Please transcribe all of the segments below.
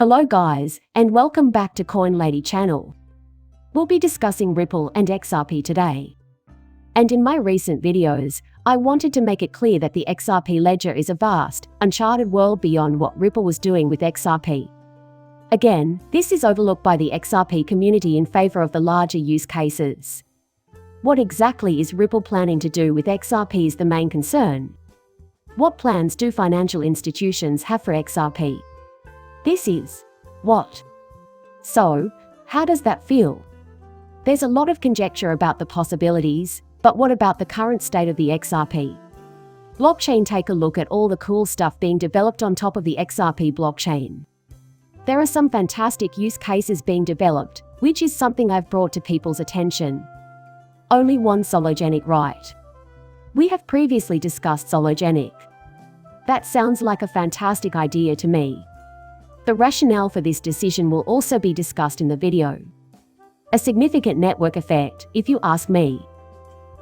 Hello guys, and welcome back to Coin Lady channel. We'll be discussing Ripple and XRP today. And in my recent videos, I wanted to make it clear that the XRP Ledger is a vast, uncharted world beyond what Ripple was doing with XRP. Again, this is overlooked by the XRP community in favor of the larger use cases. What exactly is Ripple planning to do with XRP is the main concern. What plans do financial institutions have for XRP? This is what. So, how does that feel? There's a lot of conjecture about the possibilities, but what about the current state of the XRP blockchain? Take a look at all the cool stuff being developed on top of the XRP blockchain. There are some fantastic use cases being developed, which is something I've brought to people's attention. Only one sologenic, right? We have previously discussed sologenic. That sounds like a fantastic idea to me. The rationale for this decision will also be discussed in the video. A significant network effect, if you ask me.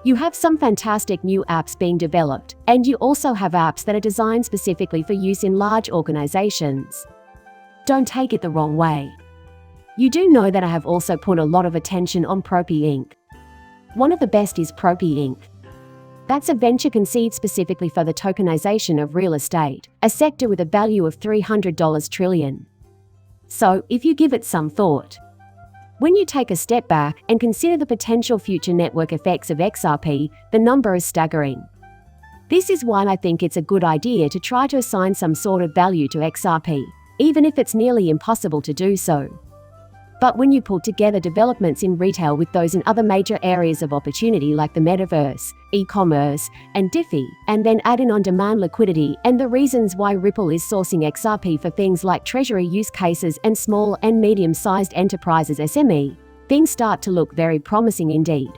You have some fantastic new apps being developed, and you also have apps that are designed specifically for use in large organizations. Don't take it the wrong way. You do know that I have also put a lot of attention on Propy Inc. One of the best is Propy Inc. That's a venture conceived specifically for the tokenization of real estate, a sector with a value of $300 trillion. So, if you give it some thought, when you take a step back and consider the potential future network effects of XRP, the number is staggering. This is why I think it's a good idea to try to assign some sort of value to XRP, even if it's nearly impossible to do so. But when you pull together developments in retail with those in other major areas of opportunity like the metaverse, e-commerce, and DeFi, and then add in on-demand liquidity and the reasons why Ripple is sourcing XRP for things like treasury use cases and small and medium-sized enterprises (SME), things start to look very promising indeed.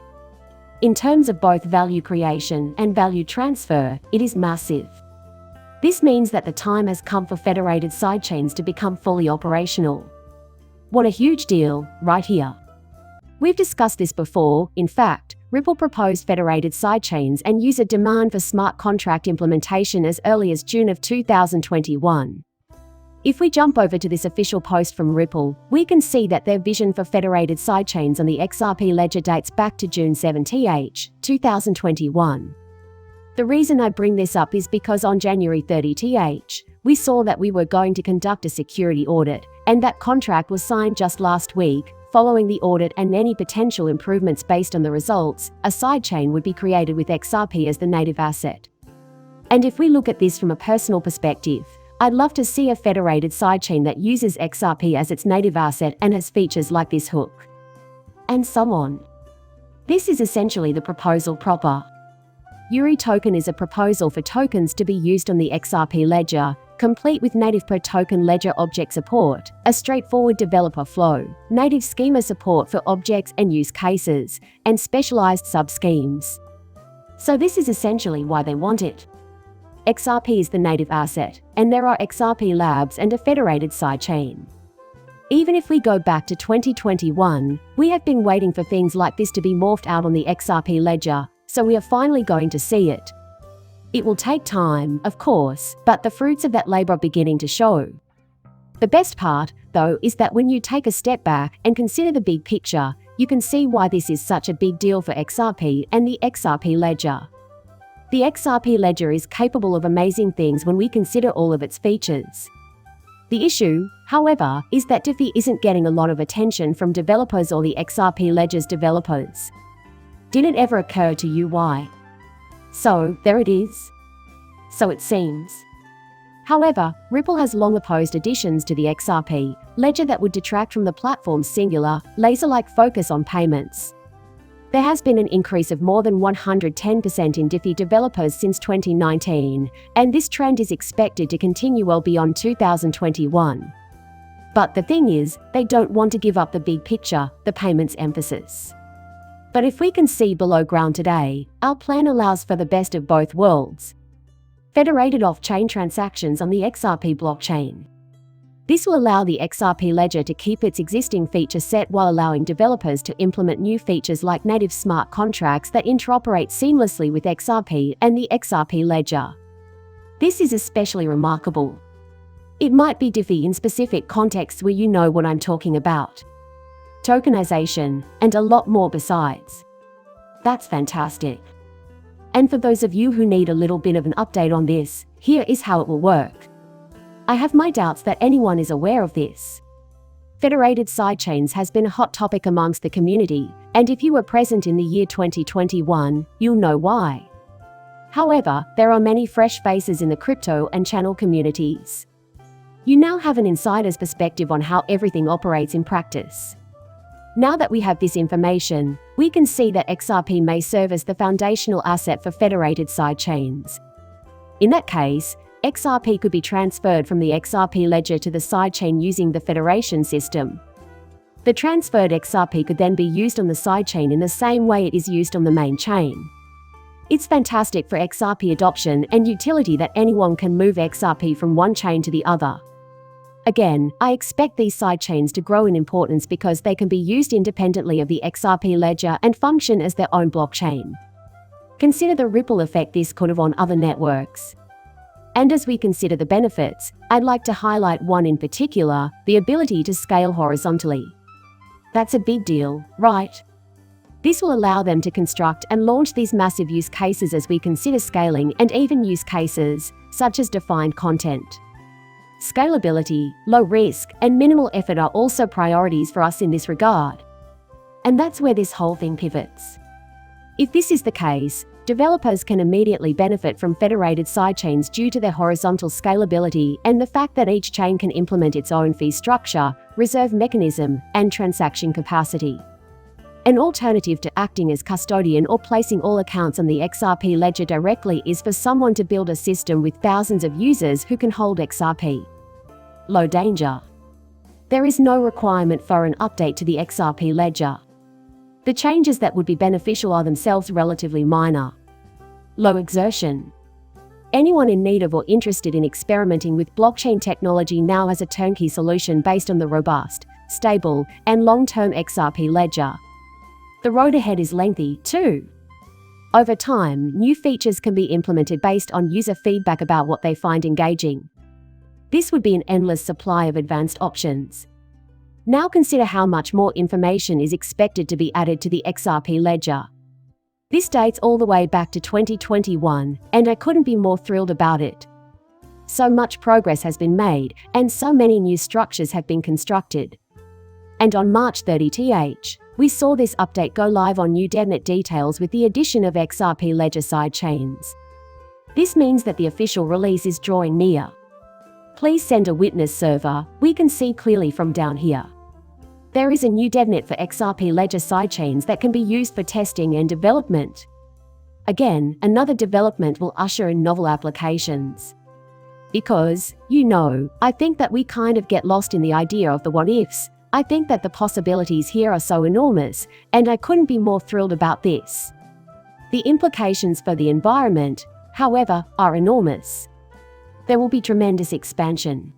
In terms of both value creation and value transfer, it is massive. This means that the time has come for federated sidechains to become fully operational. What a huge deal, right here. We've discussed this before. In fact, Ripple proposed federated sidechains and user demand for smart contract implementation as early as June of 2021. If we jump over to this official post from Ripple, we can see that their vision for federated sidechains on the XRP Ledger dates back to June 7th, 2021. The reason I bring this up is because on January 30th, we saw that we were going to conduct a security audit, and that contract was signed just last week. Following the audit and any potential improvements based on the results, a sidechain would be created with XRP as the native asset. And if we look at this from a personal perspective, I'd love to see a federated sidechain that uses XRP as its native asset and has features like this hook. And so on. This is essentially the proposal proper. Yuri token is a proposal for tokens to be used on the XRP Ledger, complete with native per-token ledger object support, a straightforward developer flow, native schema support for objects and use cases, and specialized sub-schemes. So this is essentially why they want it. XRP is the native asset, and there are XRP labs and a federated sidechain. Even if we go back to 2021, we have been waiting for things like this to be morphed out on the XRP Ledger, so we are finally going to see it. It will take time, of course, but the fruits of that labor are beginning to show. The best part, though, is that when you take a step back and consider the big picture, you can see why this is such a big deal for XRP and the XRP Ledger. The XRP Ledger is capable of amazing things when we consider all of its features. The issue, however, is that DeFi isn't getting a lot of attention from developers or the XRP Ledger's developers. Did it ever occur to you why? So, there it is. So it seems. However, Ripple has long opposed additions to the XRP Ledger that would detract from the platform's singular, laser-like focus on payments. There has been an increase of more than 110% in DeFi developers since 2019, and this trend is expected to continue well beyond 2021. But the thing is, they don't want to give up the big picture, the payments emphasis. But if we can see below ground today, our plan allows for the best of both worlds. Federated off-chain transactions on the XRP blockchain. This will allow the XRP Ledger to keep its existing feature set while allowing developers to implement new features like native smart contracts that interoperate seamlessly with XRP and the XRP Ledger. This is especially remarkable. It might be diffy in specific contexts where you know what I'm talking about. Tokenization, and a lot more besides. That's fantastic. And for those of you who need a little bit of an update on this, here is how it will work. I have my doubts that anyone is aware of this. Federated sidechains has been a hot topic amongst the community, and if you were present in the year 2021, you'll know why. However, there are many fresh faces in the crypto and channel communities. You now have an insider's perspective on how everything operates in practice. Now that we have this information, we can see that XRP may serve as the foundational asset for federated sidechains. In that case, XRP could be transferred from the XRP Ledger to the sidechain using the Federation system. The transferred XRP could then be used on the sidechain in the same way it is used on the main chain. It's fantastic for XRP adoption and utility that anyone can move XRP from one chain to the other. Again, I expect these sidechains to grow in importance because they can be used independently of the XRP Ledger and function as their own blockchain. Consider the ripple effect this could have on other networks. And as we consider the benefits, I'd like to highlight one in particular, the ability to scale horizontally. That's a big deal, right? This will allow them to construct and launch these massive use cases as we consider scaling and even use cases, such as defined content. Scalability, low risk, and minimal effort are also priorities for us in this regard. And that's where this whole thing pivots. If this is the case, developers can immediately benefit from federated sidechains due to their horizontal scalability and the fact that each chain can implement its own fee structure, reserve mechanism, and transaction capacity. An alternative to acting as custodian or placing all accounts on the XRP Ledger directly is for someone to build a system with thousands of users who can hold XRP. Low danger. There is no requirement for an update to the XRP Ledger. The changes that would be beneficial are themselves relatively minor. Low exertion. Anyone in need of or interested in experimenting with blockchain technology now has a turnkey solution based on the robust, stable, and long-term XRP Ledger. The road ahead is lengthy, too. Over time, new features can be implemented based on user feedback about what they find engaging. This would be an endless supply of advanced options. Now consider how much more information is expected to be added to the XRP Ledger. This dates all the way back to 2021, and I couldn't be more thrilled about it. So much progress has been made, and so many new structures have been constructed. And on March 30th, we saw this update go live on new Devnet details with the addition of XRP Ledger sidechains. This means that the official release is drawing near. Please send a witness server, we can see clearly from down here. There is a new Devnet for XRP Ledger sidechains that can be used for testing and development. Again, another development will usher in novel applications. Because, I think that we kind of get lost in the idea of the what-ifs. I think that the possibilities here are so enormous, and I couldn't be more thrilled about this. The implications for the environment, however, are enormous. There will be tremendous expansion.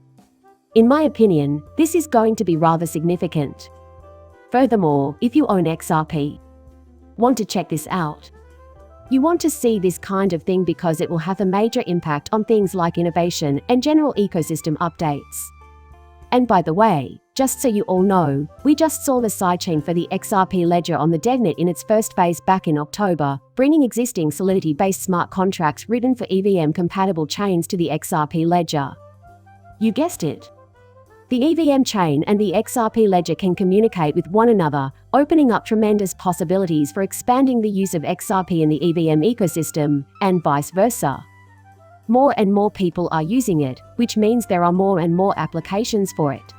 In my opinion, this is going to be rather significant. Furthermore, if you own XRP, want to check this out. You want to see this kind of thing because it will have a major impact on things like innovation and general ecosystem updates. And by the way, just so you all know, we just saw the sidechain for the XRP Ledger on the Devnet in its first phase back in October, bringing existing Solidity-based smart contracts written for EVM-compatible chains to the XRP Ledger. You guessed it. The EVM chain and the XRP Ledger can communicate with one another, opening up tremendous possibilities for expanding the use of XRP in the EVM ecosystem, and vice versa. More and more people are using it, which means there are more and more applications for it.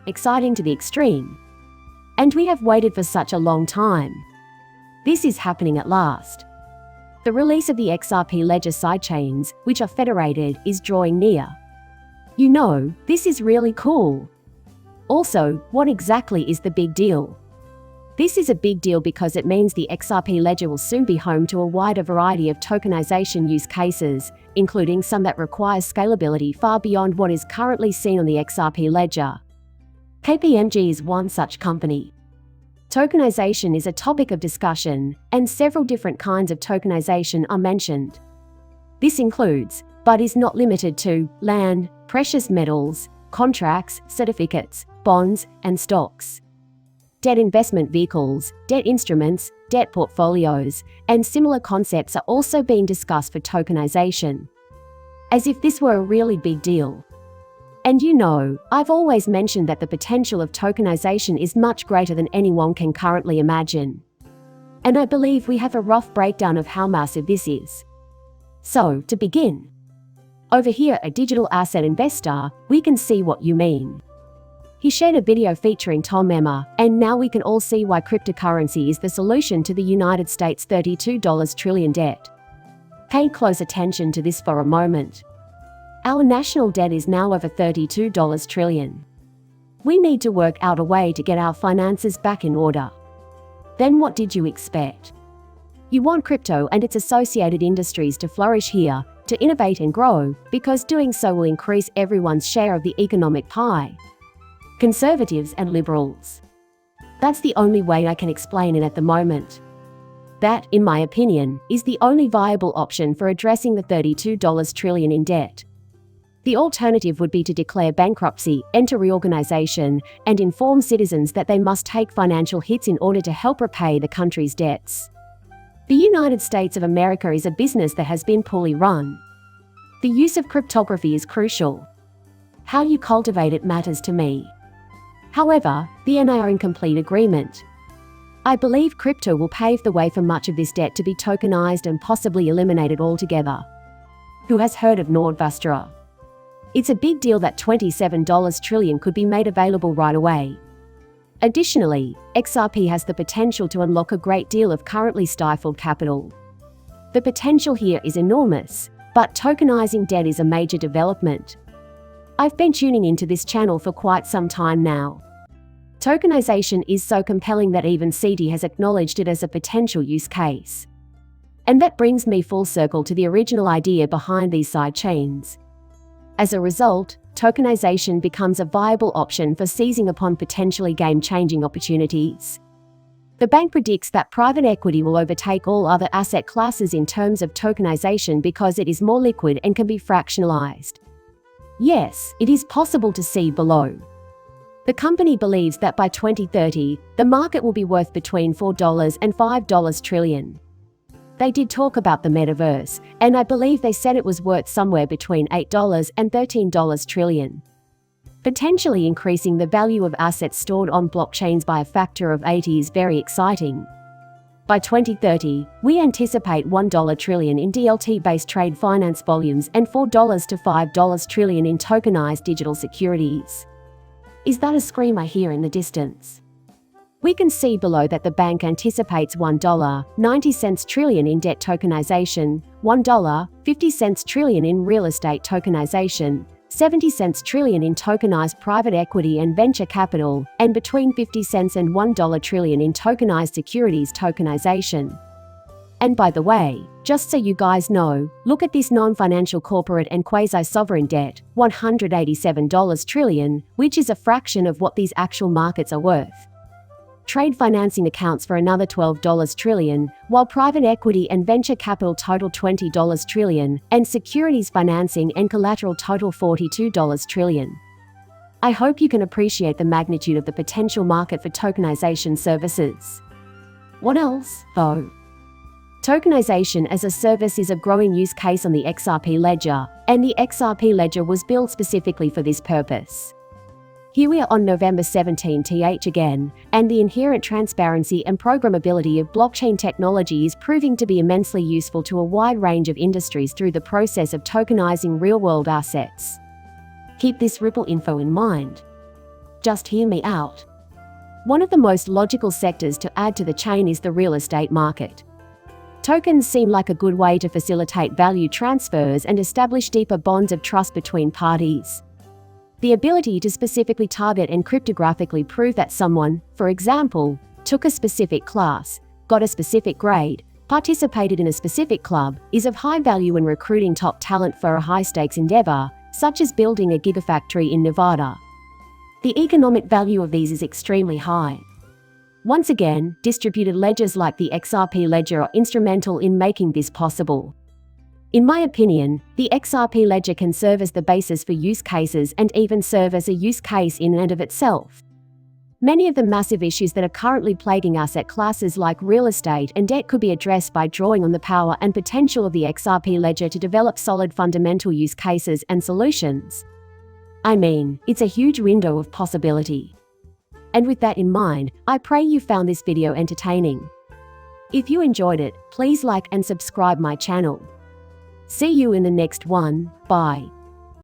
Exciting to the extreme. And we have waited for such a long time. This is happening at last. The release of the XRP Ledger sidechains, which are federated, is drawing near. This is really cool. Also, what exactly is the big deal? This is a big deal because it means the XRP Ledger will soon be home to a wider variety of tokenization use cases, including some that require scalability far beyond what is currently seen on the XRP Ledger. KPMG is one such company. Tokenization is a topic of discussion, and several different kinds of tokenization are mentioned. This includes but is not limited to land, precious metals, contracts, certificates, bonds, and stocks. Debt investment vehicles, debt instruments, debt portfolios, and similar concepts are also being discussed for tokenization. As if this were a really big deal. And you know, I've always mentioned that the potential of tokenization is much greater than anyone can currently imagine. And I believe we have a rough breakdown of how massive this is. So, to begin. Over here, a digital asset investor, we can see what you mean. He shared a video featuring Tom Emma, and now we can all see why cryptocurrency is the solution to the United States' $32 trillion debt. Pay close attention to this for a moment. Our national debt is now over $32 trillion. We need to work out a way to get our finances back in order. Then what did you expect? You want crypto and its associated industries to flourish here, to innovate and grow, because doing so will increase everyone's share of the economic pie. Conservatives and liberals. That's the only way I can explain it at the moment. That, in my opinion, is the only viable option for addressing the $32 trillion in debt. The alternative would be to declare bankruptcy, enter reorganization, and inform citizens that they must take financial hits in order to help repay the country's debts. The United States of America is a business that has been poorly run. The use of cryptography is crucial. How you cultivate it matters to me. However, the NA are in complete agreement. I believe crypto will pave the way for much of this debt to be tokenized and possibly eliminated altogether. Who has heard of Nordvastra? It's a big deal that $27 trillion could be made available right away. Additionally, XRP has the potential to unlock a great deal of currently stifled capital. The potential here is enormous, but tokenizing debt is a major development. I've been tuning into this channel for quite some time now. Tokenization is so compelling that even CT has acknowledged it as a potential use case. And that brings me full circle to the original idea behind these side chains. As a result, tokenization becomes a viable option for seizing upon potentially game-changing opportunities. The bank predicts that private equity will overtake all other asset classes in terms of tokenization because it is more liquid and can be fractionalized. Yes, it is possible to see below. The company believes that by 2030, the market will be worth between $4 and $5 trillion. They did talk about the metaverse, and I believe they said it was worth somewhere between $8 and $13 trillion. Potentially increasing the value of assets stored on blockchains by a factor of 80 is very exciting. By 2030, we anticipate $1 trillion in DLT-based trade finance volumes and $4 to $5 trillion in tokenized digital securities. Is that a scream I hear in the distance? We can see below that the bank anticipates $1.90 trillion in debt tokenization, $1.50 trillion in real estate tokenization, 70 cents trillion in tokenized private equity and venture capital, and between 50 cents and $1 trillion in tokenized securities tokenization. And by the way, just so you guys know, look at this non-financial corporate and quasi-sovereign debt, $187 trillion, which is a fraction of what these actual markets are worth. Trade financing accounts for another $12 trillion, while private equity and venture capital total $20 trillion, and securities financing and collateral total $42 trillion. I hope you can appreciate the magnitude of the potential market for tokenization services. What else, though? Tokenization as a service is a growing use case on the XRP Ledger, and the XRP Ledger was built specifically for this purpose. Here we are on November 17th again, and the inherent transparency and programmability of blockchain technology is proving to be immensely useful to a wide range of industries through the process of tokenizing real-world assets. Keep this Ripple info in mind. Just hear me out. One of the most logical sectors to add to the chain is the real estate market. Tokens seem like a good way to facilitate value transfers and establish deeper bonds of trust between parties. The ability to specifically target and cryptographically prove that someone, for example, took a specific class, got a specific grade, participated in a specific club, is of high value when recruiting top talent for a high-stakes endeavor, such as building a gigafactory in Nevada. The economic value of these is extremely high. Once again, distributed ledgers like the XRP Ledger are instrumental in making this possible. In my opinion, the XRP ledger can serve as the basis for use cases and even serve as a use case in and of itself. Many of the massive issues that are currently plaguing asset classes like real estate and debt could be addressed by drawing on the power and potential of the XRP ledger to develop solid fundamental use cases and solutions. I mean, it's a huge window of possibility. And with that in mind, I pray you found this video entertaining. If you enjoyed it, please like and subscribe my channel. See you in the next one. Bye.